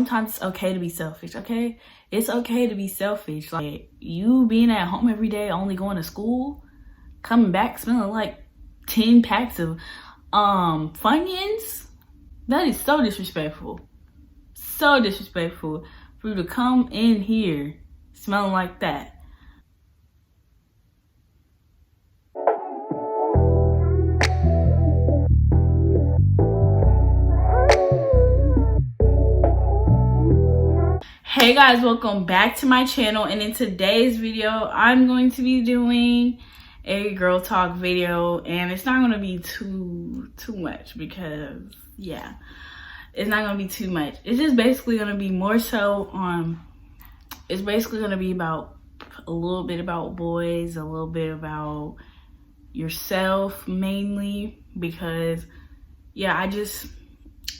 Sometimes it's okay to be selfish, okay? It's okay to be selfish. Like, you being at home every day, only going to school, coming back smelling like 10 packs of Funyuns, that is so disrespectful. So disrespectful for you to come in here smelling like that. Hey guys, welcome back to my channel, and in today's video I'm going to be doing a girl talk video, and it's not going to be too much because yeah, it's not going to be too much. It's just basically going to be more so it's basically going to be about a little bit about boys, a little bit about yourself mainly, because yeah, I just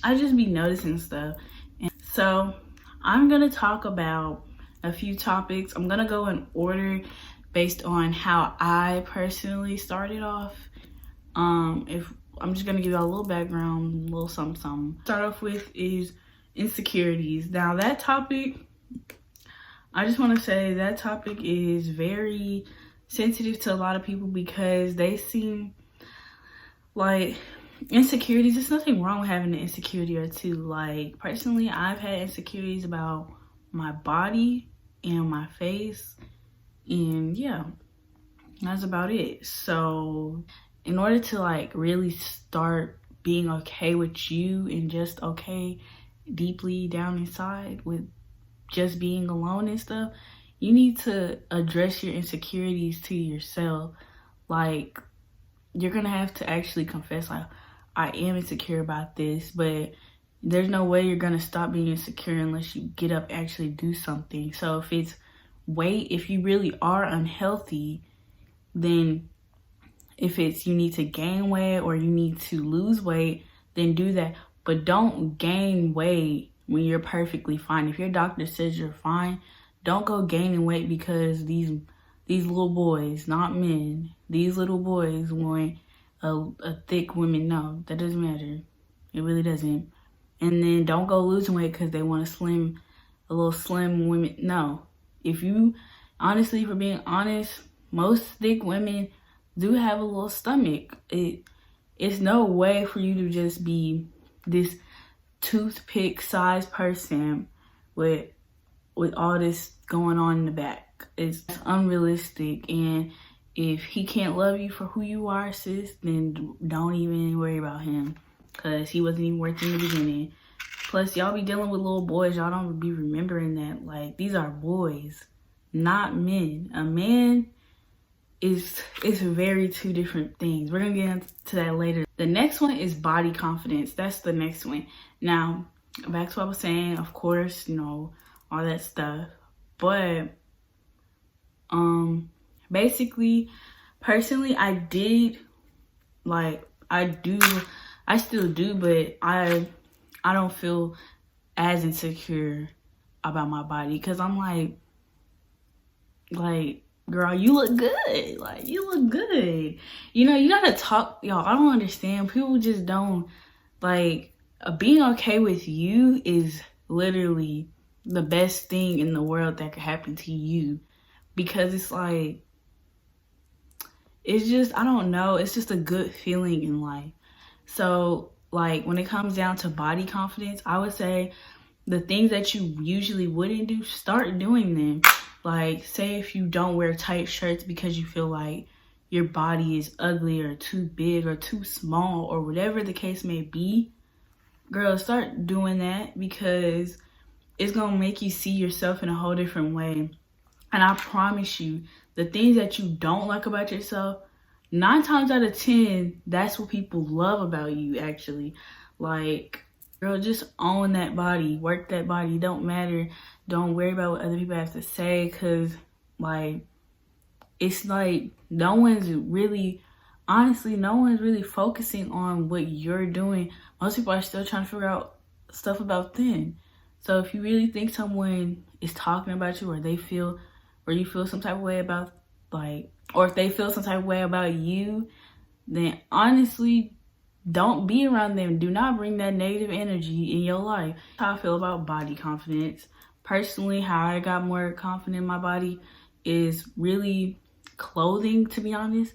be noticing stuff. And so I'm gonna talk about a few topics. I'm gonna go in order based on how I personally started off. If I'm just gonna give you a little background, a little something. Start off with is insecurities. Now that topic, I just want to say that topic is very sensitive to a lot of people because they seem like insecurities. There's nothing wrong with having an insecurity or two. Like, personally, I've had insecurities about my body and my face, and yeah, that's about it. So in order to like really start being okay with you and just okay deeply down inside with just being alone and stuff, you need to address your insecurities to yourself. Like, you're gonna have to actually confess, like, I am insecure about this, but there's no way you're gonna stop being insecure unless you get up, actually do something. So if it's weight, if you really are unhealthy, then if it's you need to gain weight or you need to lose weight, then do that. But don't gain weight when you're perfectly fine. If your doctor says you're fine, don't go gaining weight because these little boys, not men, these little boys want a thick woman. No, that doesn't matter. It really doesn't. And then don't go losing weight because they want a little slim women. No. If you, honestly, for being honest, most thick women do have a little stomach. It's no way for you to just be this toothpick sized person with all this going on in the back. It's unrealistic, and if he can't love you for who you are, sis, then don't even worry about him because he wasn't even worth it in the beginning. Plus, y'all be dealing with little boys. Y'all don't be remembering that. Like, these are boys, not men. A man is very two different things. We're going to get into that later. The next one is body confidence. That's the next one. Now, back to what I was saying, of course, you know, all that stuff. But, basically, personally, I still do, but I don't feel as insecure about my body because I'm like, girl, you look good. Like, you look good. You know, you gotta talk, y'all. I don't understand. People just don't, like, being okay with you is literally the best thing in the world that could happen to you, because it's like, it's just, I don't know, it's just a good feeling in life. So, like, when it comes down to body confidence, I would say the things that you usually wouldn't do, start doing them. Like, say if you don't wear tight shirts because you feel like your body is ugly or too big or too small or whatever the case may be, girl, start doing that because it's gonna make you see yourself in a whole different way. And I promise you, the things that you don't like about yourself, 9 times out of 10, that's what people love about you, actually. Like, girl, just own that body, work that body. Don't matter. Don't worry about what other people have to say, because, like, it's like no one's really focusing on what you're doing. Most people are still trying to figure out stuff about them. So if you really think someone is talking about you, or you feel some type of way about, like, or if they feel some type of way about you, then honestly, don't be around them. Do not bring that negative energy in your life. How I feel about body confidence. Personally, how I got more confident in my body is really clothing, to be honest.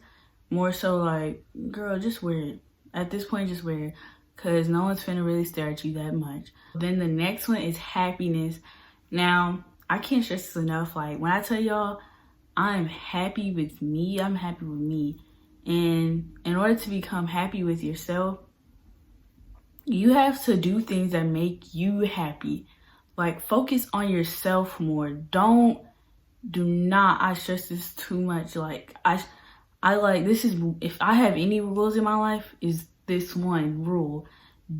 More so like, girl, just wear it. At this point, just wear it. Because no one's finna really stare at you that much. Then the next one is happiness. Now, I can't stress this enough. Like, when I tell y'all, I'm happy with me, I'm happy with me. And in order to become happy with yourself, you have to do things that make you happy. Like, focus on yourself more. Do not, I stress this too much. Like, I like, this is, if I have any rules in my life, is this one rule.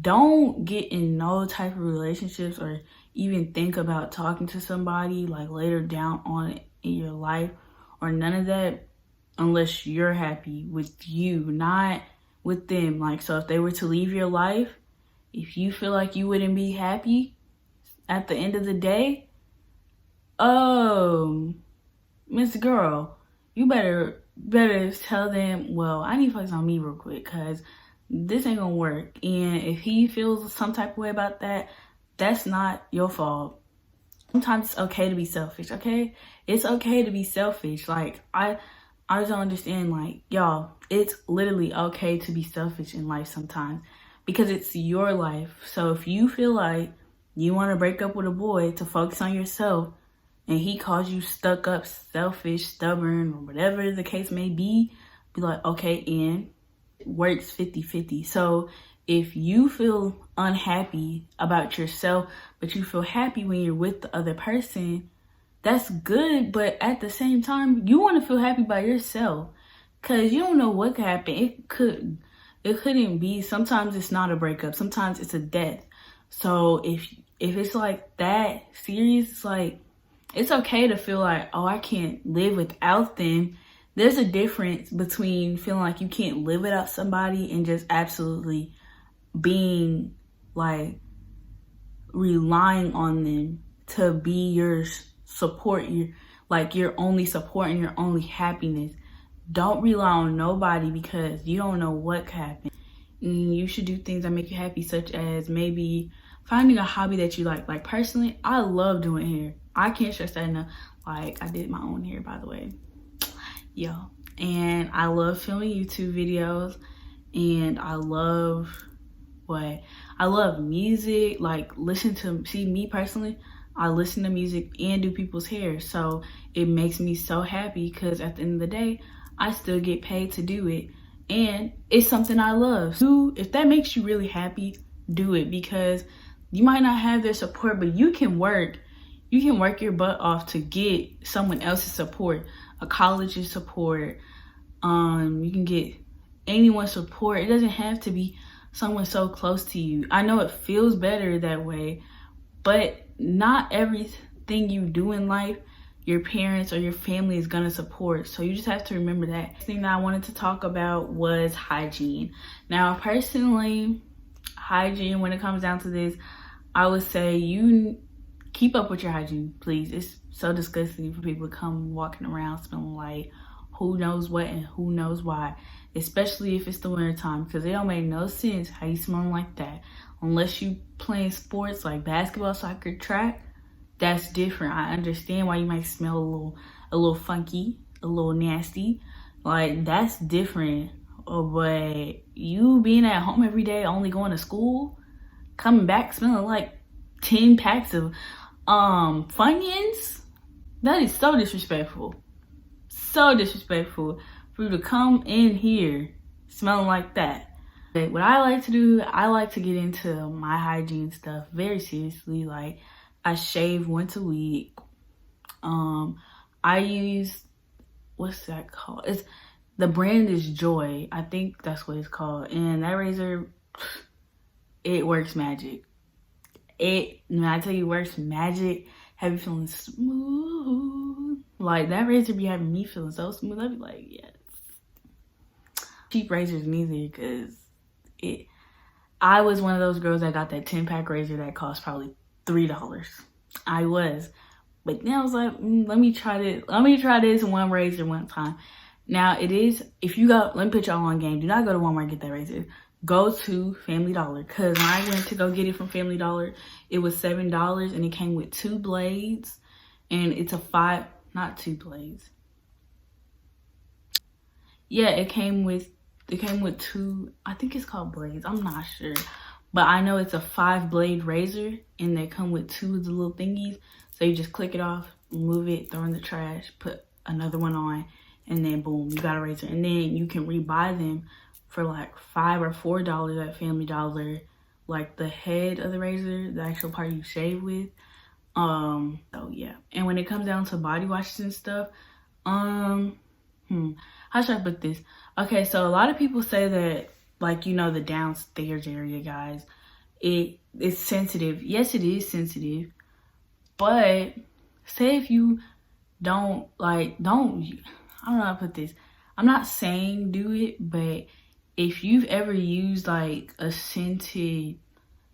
Don't get in no type of relationships or even think about talking to somebody like later down on in your life or none of that unless you're happy with you, not with them. Like, so if they were to leave your life, if you feel like you wouldn't be happy at the end of the day, Miss Girl, you better tell them, well, I need to focus on me real quick because this ain't gonna work. And if he feels some type of way about that, that's not your fault. Sometimes it's okay to be selfish, okay? It's okay to be selfish. Like, I just don't understand, like, y'all, it's literally okay to be selfish in life sometimes because it's your life. So if you feel like you want to break up with a boy to focus on yourself and he calls you stuck up, selfish, stubborn, or whatever the case may be like, okay, and it works 50-50. So if you feel unhappy about yourself, but you feel happy when you're with the other person, that's good. But at the same time, you want to feel happy by yourself because you don't know what could happen. It couldn't be. Sometimes it's not a breakup. Sometimes it's a death. So if it's like that serious, it's like, it's okay to feel like, oh, I can't live without them. There's a difference between feeling like you can't live without somebody and just absolutely being like relying on them to be your support, your only support and your only happiness. Don't rely on nobody because you don't know what could happen. And you should do things that make you happy, such as maybe finding a hobby that you like. Like, personally, I love doing hair. I can't stress that enough. Like, I did my own hair, by the way. Yo. And I love filming YouTube videos. And I love music. Like, me personally, I listen to music and do people's hair. So it makes me so happy because at the end of the day, I still get paid to do it. And it's something I love. So if that makes you really happy, do it, because you might not have their support, but you can work your butt off to get someone else's support, a college's support. You can get anyone's support. It doesn't have to be someone so close to you. I know it feels better that way, but not everything you do in life, your parents or your family is gonna support. So you just have to remember that. Next thing that I wanted to talk about was hygiene. Now, personally, hygiene, when it comes down to this, I would say you keep up with your hygiene, please. It's so disgusting for people to come walking around smelling like who knows what and who knows why, especially if it's the winter time, because it don't make no sense how you smelling like that. Unless you playing sports like basketball, soccer, track, that's different. I understand why you might smell a little funky, a little nasty. Like, that's different. But you being at home every day, only going to school, coming back smelling like 10 packs of Funyuns, that is so disrespectful. So disrespectful for you to come in here smelling like that. What I like to do, I like to get into my hygiene stuff very seriously. Like, I shave once a week. I use, what's that called? The brand is Joy. I think that's what it's called. And that razor, it works magic. When I tell you it works magic, have you feeling smooth? Like, that razor be having me feeling so smooth. I be like, yes. Cheap razors neither, because I was one of those girls that got that 10-pack razor that cost probably $3. I was. But then I was like, let me try this one razor one time. Now, it is, if you go, let me put y'all on game. Do not go to Walmart and get that razor. go to Family Dollar. Because when I went to go get it from Family Dollar, it was $7 and it came with 2 blades. And it's a 5, not 2 blades. Yeah, it came with 2, I think it's called blades. I'm not sure. But I know it's a 5-blade razor and they come with 2 of the little thingies. So you just click it off, remove it, throw in the trash, put another one on, and then boom, you got a razor. And then you can rebuy them for like $5 or $4 at Family Dollar, like the head of the razor, the actual part you shave with. So yeah. And when it comes down to body washes and stuff, how should I put this? Okay, so a lot of people say that, like, you know, the downstairs area, guys, it's sensitive. Yes, it is sensitive. But say if you don't, I don't know how to put this. I'm not saying do it, but if you've ever used like a scented,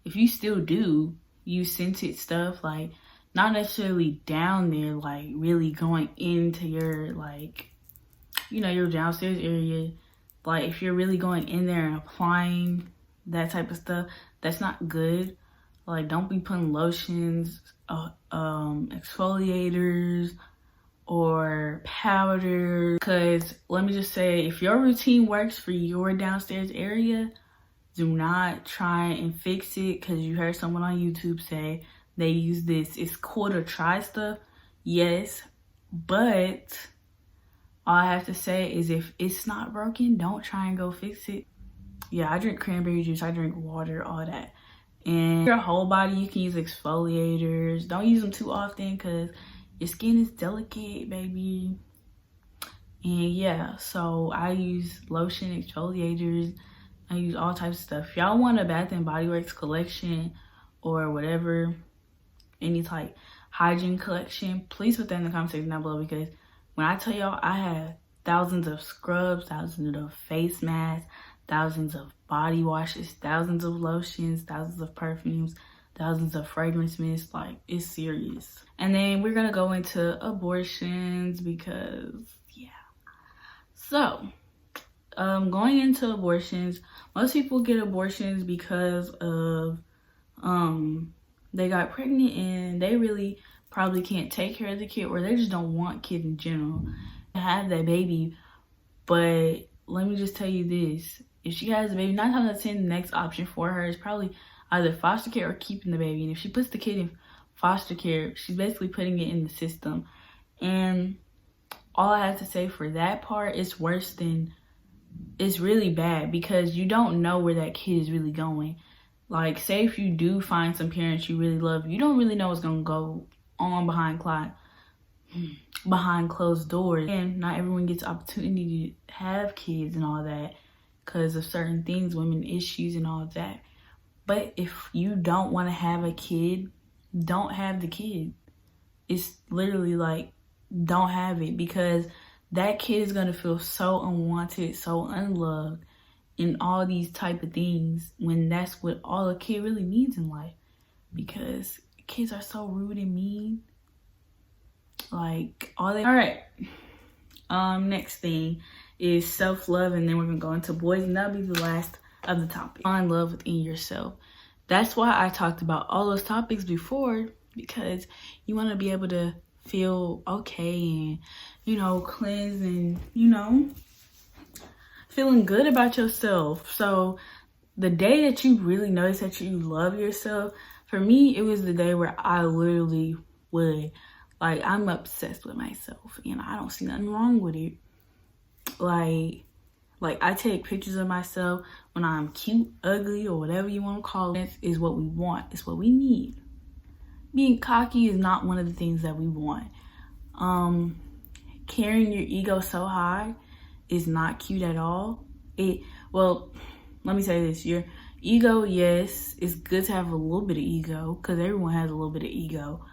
if you still do use scented stuff, like not necessarily down there, like really going into your, like, you know, your downstairs area, like if you're really going in there and applying that type of stuff, that's not good. Like, don't be putting lotions, exfoliators, or powder. Because let me just say, if your routine works for your downstairs area, do not try and fix it because you heard someone on YouTube say they use this. It's cool to try stuff, yes, but all I have to say is if it's not broken, don't try and go fix it. Yeah, I drink cranberry juice, I drink water, all that. And your whole body, you can use exfoliators. Don't use them too often because your skin is delicate, baby. And yeah, so I use lotion, exfoliators. I use all types of stuff. If y'all want a Bath and Body Works collection or whatever, any type hygiene collection, please put that in the comment section down below, because when I tell y'all, I have thousands of scrubs, thousands of face masks, thousands of body washes, thousands of lotions, thousands of perfumes, thousands of fragrance mists. Like, it's serious. And then we're gonna go into abortions because, yeah. So, going into abortions, most people get abortions because of, they got pregnant and they really probably can't take care of the kid, or they just don't want kids in general to have that baby. But let me just tell you this, if she has a baby, 9 times out of 10, the next option for her is probably either foster care or keeping the baby. And if she puts the kid in foster care, she's basically putting it in the system. And all I have to say for that part, it's worse than, it's really bad because you don't know where that kid is really going. Like, say if you do find some parents you really love, you don't really know what's gonna go on behind closed doors. And not everyone gets opportunity to have kids and all that because of certain things, women issues and all that. But if you don't want to have a kid, don't have the kid. It's literally like, don't have it, because that kid is gonna feel so unwanted, so unloved, and all these type of things, when that's what all a kid really needs in life. Because kids are so rude and mean. Like, all right. Next thing is self-love, and then we're gonna go into boys, and that'll be the last of the topic. Find love within yourself. That's why I talked about all those topics before, because you want to be able to feel okay and, you know, cleanse and, you know, feeling good about yourself. So the day that you really notice that you love yourself, for me, it was the day where I literally would, like, I'm obsessed with myself and I don't see nothing wrong with it. Like I take pictures of myself when I'm cute, ugly, or whatever you want to call it. Is what we want. It's what we need. Being cocky is not one of the things that we want. Carrying your ego so high is not cute at all. Well, let me say this. Your ego, yes, it's good to have a little bit of ego, because everyone has a little bit of ego.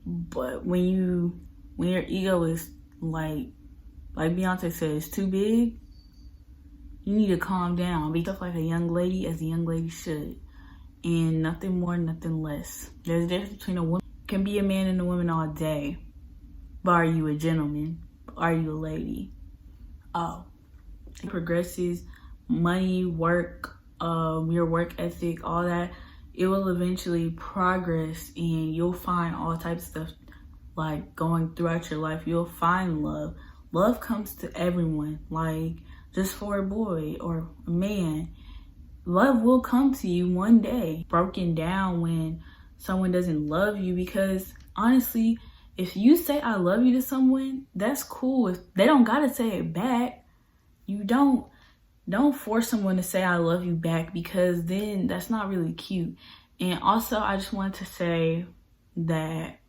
But when your ego is like Beyonce said, it's too big, you need to calm down. Be stuff like a young lady, as a young lady should. And nothing more, nothing less. There's a difference between a woman, can be a man and a woman all day. But are you a gentleman? Are you a lady? Oh. It progresses, money, work, your work ethic, all that, it will eventually progress and you'll find all types of stuff like going throughout your life. You'll find love. Love comes to everyone, like just for a boy or a man. Love will come to you one day. Broken down when someone doesn't love you, because honestly, if you say I love you to someone, that's cool. If they don't gotta say it back, you don't force someone to say I love you back, because then that's not really cute. And also, I just wanted to say that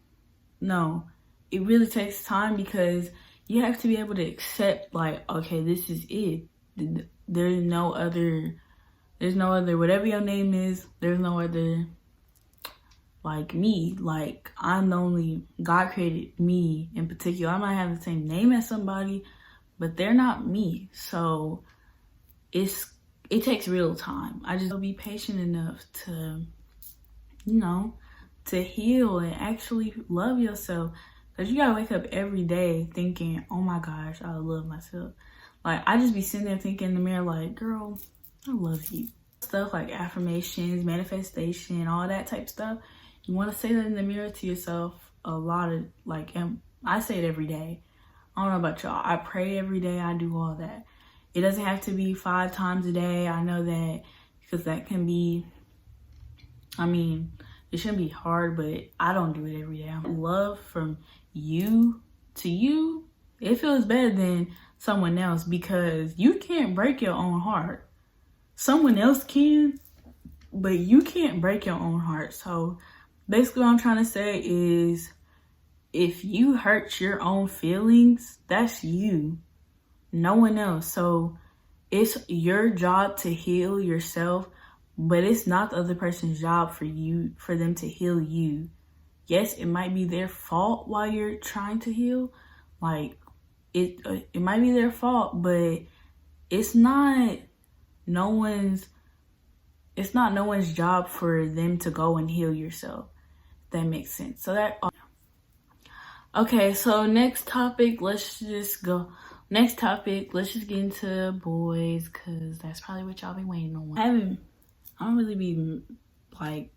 no, it really takes time, because you have to be able to accept, like, okay, this is it. There's no other, whatever your name is, there's no other like me. Like, I'm the only, God created me in particular. I might have the same name as somebody, but they're not me. So it takes real time. I just be patient enough to, to heal and actually love yourself. Because you gotta wake up every day thinking, oh my gosh, I love myself. Like, I just be sitting there thinking in the mirror like, girl, I love you. Stuff like affirmations, manifestation, all that type stuff. You want to say that in the mirror to yourself a lot of, like, I say it every day. I don't know about y'all. I pray every day. I do all that. It doesn't have to be 5 times a day. I know that, because that can be, it shouldn't be hard, but I don't do it every day. Love from you to you, it feels better than someone else, because you can't break your own heart. Someone else can, but you can't break your own heart. So basically what I'm trying to say is, if you hurt your own feelings, that's you, no one else. So it's your job to heal yourself, but it's not the other person's job for them to heal you. Yes, it might be their fault while you're trying to heal. Like, it might be their fault, but it's not no one's job for them to go and heal yourself. If that makes sense. Okay, so next topic, let's just get into boys, because that's probably what y'all been waiting on. I don't really be like,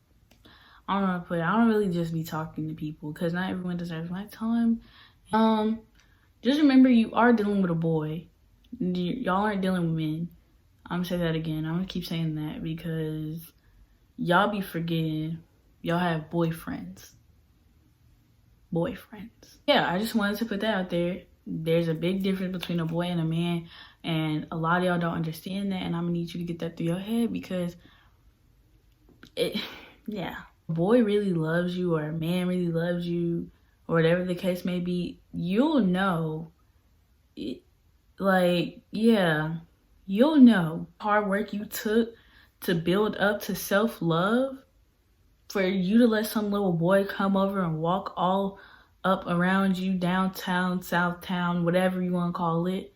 I don't know how to put it. I don't really just be talking to people, because not everyone deserves my time. Just remember, you are dealing with a boy. Y'all aren't dealing with men. I'm gonna say that again. I'm gonna keep saying that, because y'all be forgetting y'all have boyfriends. Yeah, I just wanted to put that out there. There's a big difference between a boy and a man, and a lot of y'all don't understand that, and I'm gonna need you to get that through your head, because a boy really loves you, or a man really loves you, or whatever the case may be, you'll know. You'll know hard work you took to build up to self-love, for you to let some little boy come over and walk all up around you, downtown, southtown, whatever you want to call it,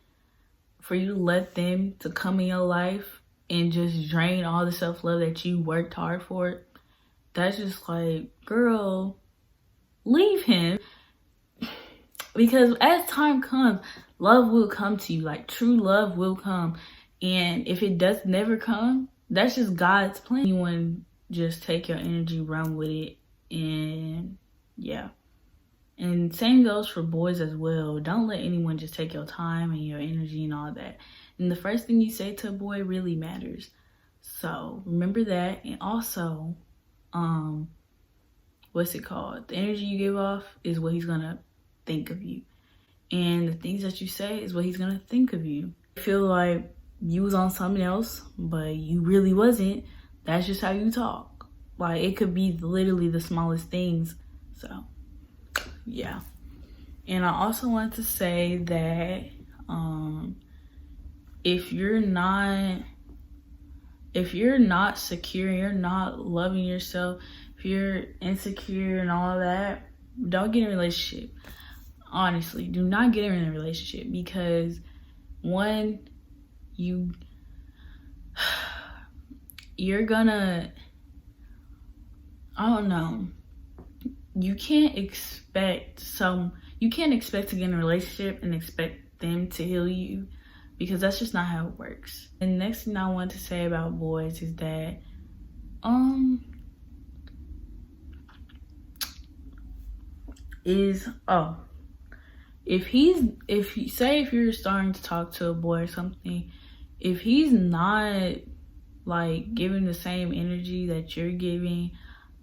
for you to let them to come in your life and just drain all the self-love that you worked hard for. That's just like, girl, leave him. Because as time comes, love will come to you. Like, true love will come. And if it does never come, that's just God's plan. Anyone just take your energy, run with it, and yeah. And same goes for boys as well. Don't let anyone just take your time and your energy and all that. And the first thing you say to a boy really matters. So remember that. And also, what's it called? The energy you give off is what he's gonna think of you. And the things that you say is what he's gonna think of you. I feel like you was on something else, but you really wasn't. That's just how you talk. Like, it could be literally the smallest things. So yeah. And I also want to say that if you're not secure, you're not loving yourself, if you're insecure and all that, don't get in a relationship. Honestly, do not get in a relationship, because one, you're gonna, I don't know, you can't expect to get in a relationship and expect them to heal you. because that's just not how it works. And the next thing I want to say about boys is that if you're starting to talk to a boy or something, if he's not like giving the same energy that you're giving,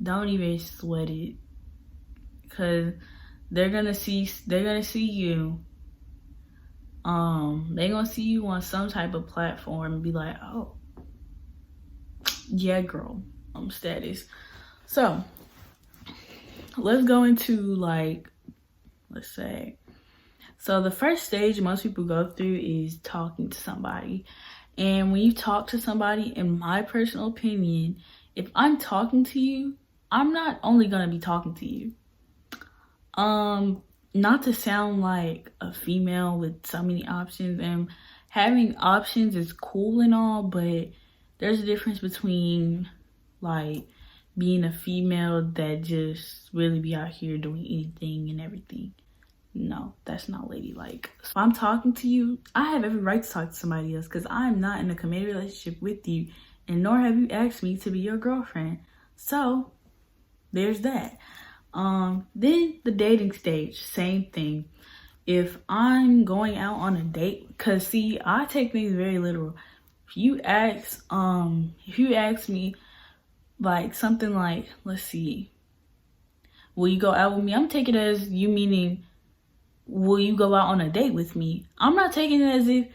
don't even sweat it, because they're gonna see you they're gonna see you on some type of platform and be like, oh yeah, girl, status. So let's go into, like, let's say, so the first stage most people go through is talking to somebody. And when you talk to somebody, in my personal opinion, if I'm talking to you, I'm not only gonna be talking to you. Not to sound like a female with so many options, and having options is cool and all, but there's a difference between like being a female that just really be out here doing anything and everything. No, that's not ladylike. So if I'm talking to you, I have every right to talk to somebody else, because I'm not in a committed relationship with you, and nor have you asked me to be your girlfriend. So there's that. Then the dating stage, same thing. If I'm going out on a date, because see, I take things very literal. If you ask me like something like, let's see, will you go out with me? I'm taking it as you meaning, will you go out on a date with me? I'm not taking it as if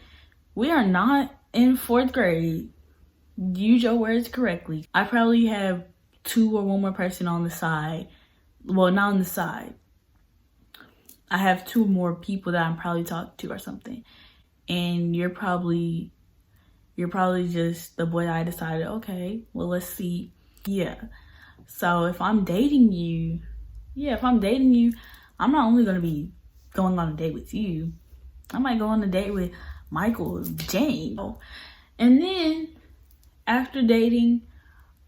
we are not in 4th grade. Use your words correctly. I probably have 2 or 1 more person on the side. Well, not on the side. I have 2 more people that I'm probably talking to or something. And you're probably just the boy that I decided, okay, well, let's see. Yeah. So if I'm dating you, I'm not only going to be going on a date with you. I might go on a date with Michael, Jane. And then after dating,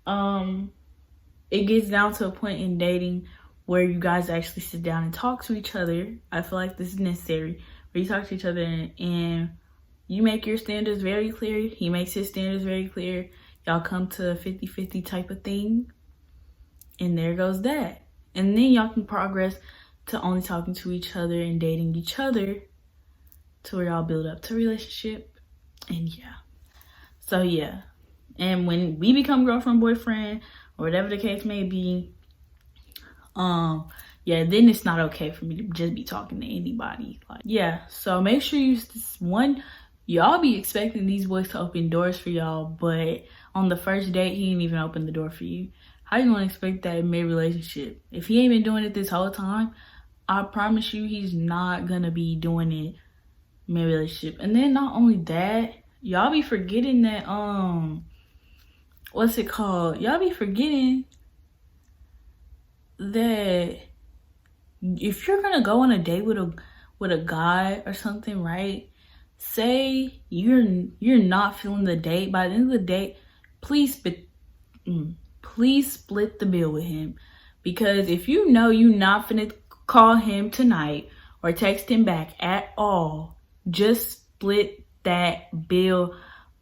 it gets down to a point in dating where you guys actually sit down and talk to each other. I feel like this is necessary, where you talk to each other and you make your standards very clear. He makes his standards very clear. Y'all come to a 50-50 type of thing. And there goes that. And then y'all can progress to only talking to each other and dating each other, to where y'all build up to a relationship. And yeah. So yeah. And when we become girlfriend, boyfriend, or whatever the case may be, then it's not okay for me to just be talking to anybody. Like, yeah. So make sure y'all be expecting these boys to open doors for y'all, but on the first date, he ain't even open the door for you. How you gonna expect that in mid-relationship? If he ain't been doing it this whole time, I promise you he's not gonna be doing it mid-relationship. And then not only that, y'all be forgetting that, what's it called? Y'all be forgetting that if you're gonna go on a date with a guy or something, right? Say you're not feeling the date. By the end of the date, please split the bill with him. Because if you know you're not finna call him tonight or text him back at all, just split that bill.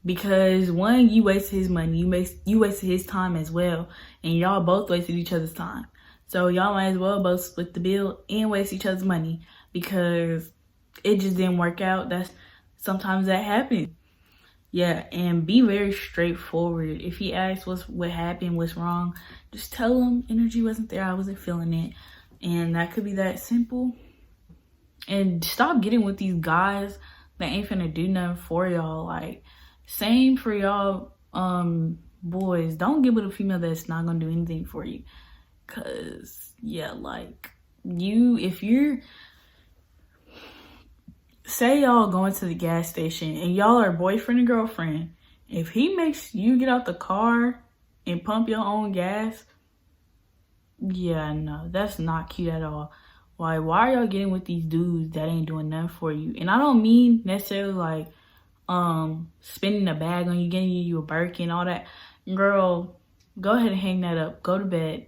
Because one, you wasted his money, you wasted his time as well, and y'all both wasted each other's time. So y'all might as well both split the bill and waste each other's money, because it just didn't work out. Sometimes that happens. Yeah, and be very straightforward. If he asks what happened, what's wrong, just tell him energy wasn't there, I wasn't feeling it. And that could be that simple. And stop getting with these guys that ain't finna do nothing for y'all. Like, same for y'all boys. Don't get with a female that's not gonna do anything for you. Cause yeah, like, if you're, say y'all going to the gas station and y'all are boyfriend and girlfriend, if he makes you get out the car and pump your own gas, yeah, no, that's not cute at all. Why are y'all getting with these dudes that ain't doing nothing for you? And I don't mean necessarily like spending a bag on you, getting you a Birkin, all that. Girl, go ahead and hang that up. Go to bed.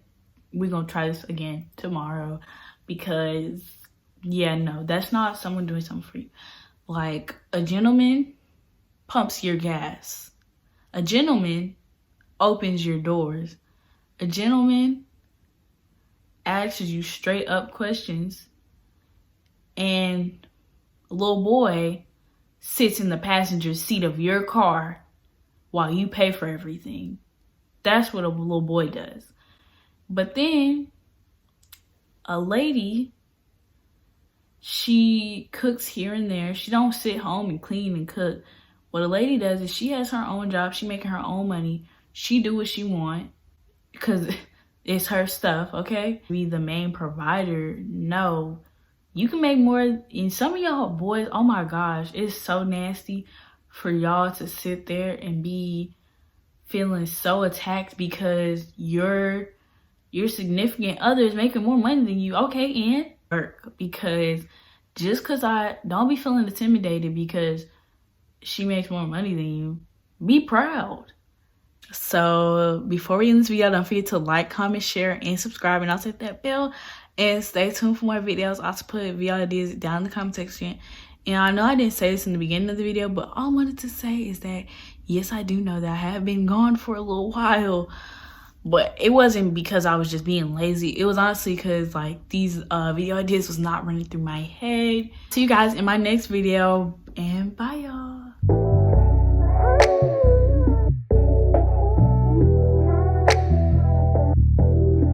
We're gonna try this again tomorrow. Because yeah, no, that's not someone doing something for you. Like, a gentleman, pumps your gas. A gentleman opens your doors. A gentleman asks you straight up questions. And a little boy sits in the passenger seat of your car while you pay for everything. That's what a little boy does. But then a lady, she cooks here and there. She don't sit home and clean and cook. What a lady does is she has her own job. She making her own money. She do what she want because it's her stuff, okay? Be the main provider. No. You can make more. And some of y'all boys, oh my gosh, it's so nasty for y'all to sit there and be feeling so attacked because your significant other is making more money than you. Okay, and work. Because just because don't be feeling intimidated because she makes more money than you. Be proud. So before we end this video, don't forget to like, comment, share, and subscribe, and also hit that bell. And stay tuned for more videos. I'll also put video ideas down in the comment section. And I know I didn't say this in the beginning of the video, but all I wanted to say is that yes, I do know that I have been gone for a little while. But it wasn't because I was just being lazy. It was honestly because like these video ideas was not running through my head. See you guys in my next video, and bye y'all.